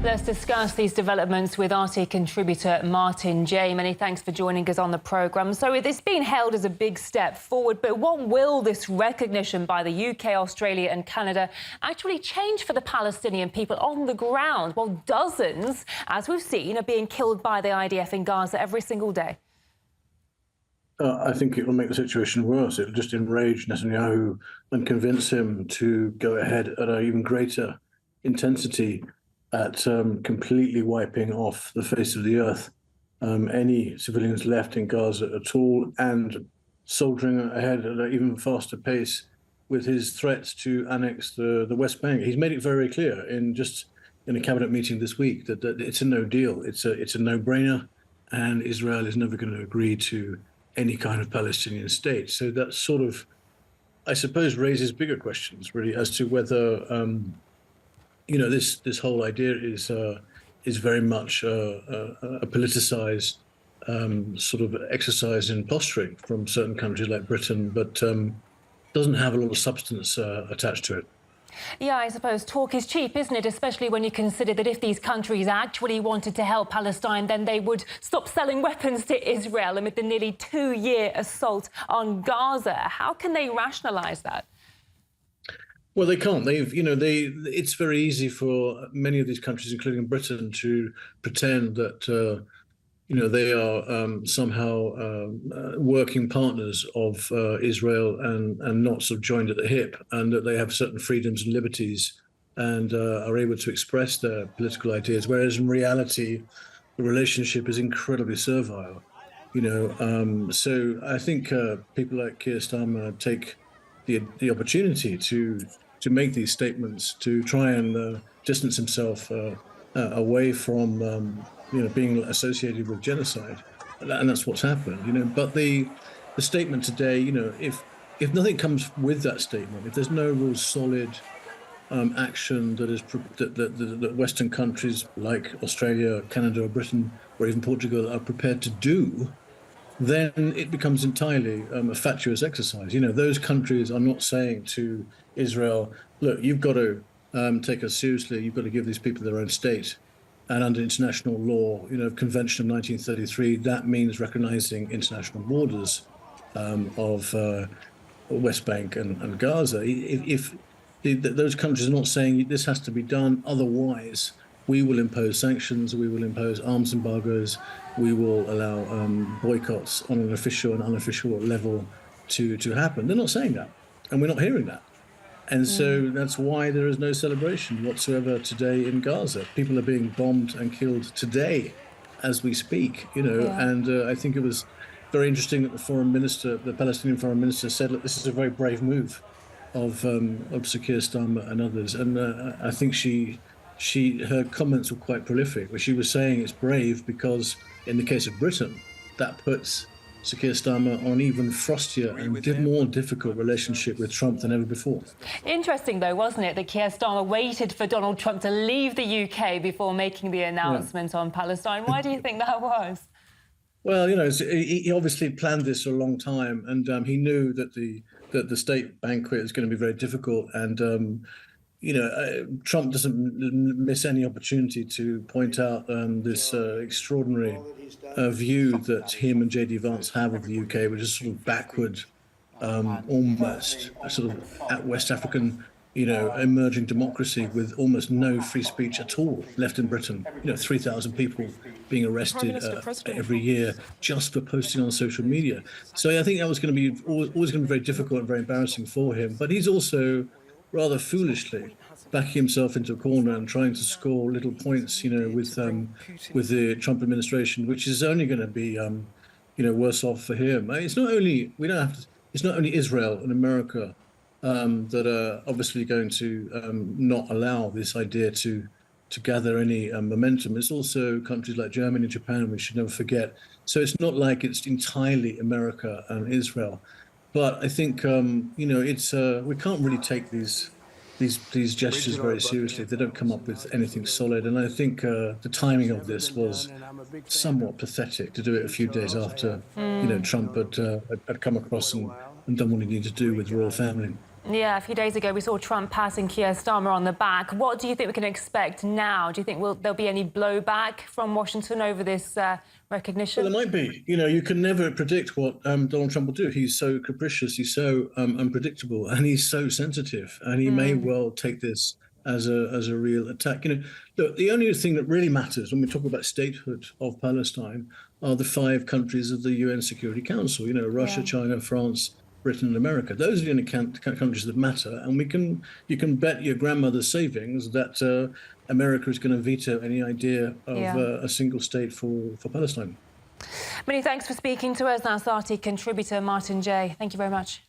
Let's discuss these developments with RT contributor Martin J. Many thanks for joining us on the programme. So it's been hailed as a big step forward, but what will this recognition by the UK, Australia and Canada actually change for the Palestinian people on the ground? Well, dozens, as we've seen, are being killed by the IDF in Gaza every single day. I think it will make the situation worse. It will just enrage Netanyahu and convince him to go ahead at an even greater intensity at completely wiping off the face of the earth any civilians left in Gaza at all, and soldiering ahead at an even faster pace with his threats to annex the West Bank. He's made it very clear in a cabinet meeting this week that it's a no deal. It's a no-brainer, and Israel is never going to agree to any kind of Palestinian state. So that sort of, I suppose, raises bigger questions really as to whether this whole idea is very much a politicized sort of exercise in posturing from certain countries like Britain, but doesn't have a lot of substance attached to it. Yeah, I suppose talk is cheap, isn't it? Especially when you consider that if these countries actually wanted to help Palestine, then they would stop selling weapons to Israel amid the nearly 2-year assault on Gaza. How can they rationalise that? Well, they can't. It's very easy for many of these countries, including Britain, to pretend that they are somehow working partners of Israel and not sort of joined at the hip, and that they have certain freedoms and liberties and are able to express their political ideas. Whereas in reality, the relationship is incredibly servile. So I think people like Keir Starmer take the opportunity to make these statements, to try and distance himself away from being associated with genocide, and that's what's happened. But the statement today, if nothing comes with that statement, if there's no real solid action that Western countries like Australia, Canada, or Britain, or even Portugal are prepared to do, then it becomes entirely a fatuous exercise. Those countries are not saying to Israel, look, you've got to take us seriously, you've got to give these people their own state. And under international law, Convention of 1933, that means recognizing international borders of West Bank and Gaza. If those countries are not saying this has to be done, otherwise we will impose sanctions, we will impose arms embargoes, we will allow boycotts on an official and unofficial level to happen. They're not saying that, and we're not hearing that. And so that's why there is no celebration whatsoever today in Gaza. People are being bombed and killed today as we speak, and I think it was very interesting that the Palestinian foreign minister said, look, this is a very brave move of Sir Keir Starmer and others. And I think her comments were quite prolific, where she was saying it's brave because in the case of Britain, that puts Sir Keir Starmer on even frostier and more difficult relationship with Trump than ever before. Interesting, though, wasn't it, that Keir Starmer waited for Donald Trump to leave the UK before making the announcement on Palestine? Why do you think that was? Well, he obviously planned this for a long time, and he knew that the state banquet is going to be very difficult, and Trump doesn't miss any opportunity to point out this extraordinary view that him and J.D. Vance have of the UK, which is sort of backward, almost sort of at West African, emerging democracy with almost no free speech at all left in Britain. 3,000 people being arrested every year just for posting on social media. So I think that was going to be always going to be very difficult and very embarrassing for him. But he's also rather foolishly backing himself into a corner and trying to score little points, with the Trump administration, which is only going to be, worse off for him. It's not only Israel and America that are obviously going to not allow this idea to gather any momentum. It's also countries like Germany and Japan, we should never forget. So it's not like it's entirely America and Israel. But I think we can't really take these gestures very seriously. They don't come up with anything solid, and I think the timing of this was somewhat pathetic to do it a few days after Trump had come across and done what he needed to do with the royal family. Yeah, a few days ago we saw Trump passing Keir Starmer on the back. What do you think we can expect now? Do you think there'll be any blowback from Washington over this recognition? Well, there might be. You know, you can never predict what Donald Trump will do. He's so capricious, he's so unpredictable, and he's so sensitive. And he may well take this as a real attack. You know, look, the only thing that really matters when we talk about statehood of Palestine are the 5 countries of the UN Security Council. You know, Russia, China, France, Britain, and America. Those are the only countries that matter. And you can bet your grandmother's savings that America is going to veto any idea of a single state for Palestine. Many thanks for speaking to us. Now, Sati contributor Martin J. Thank you very much.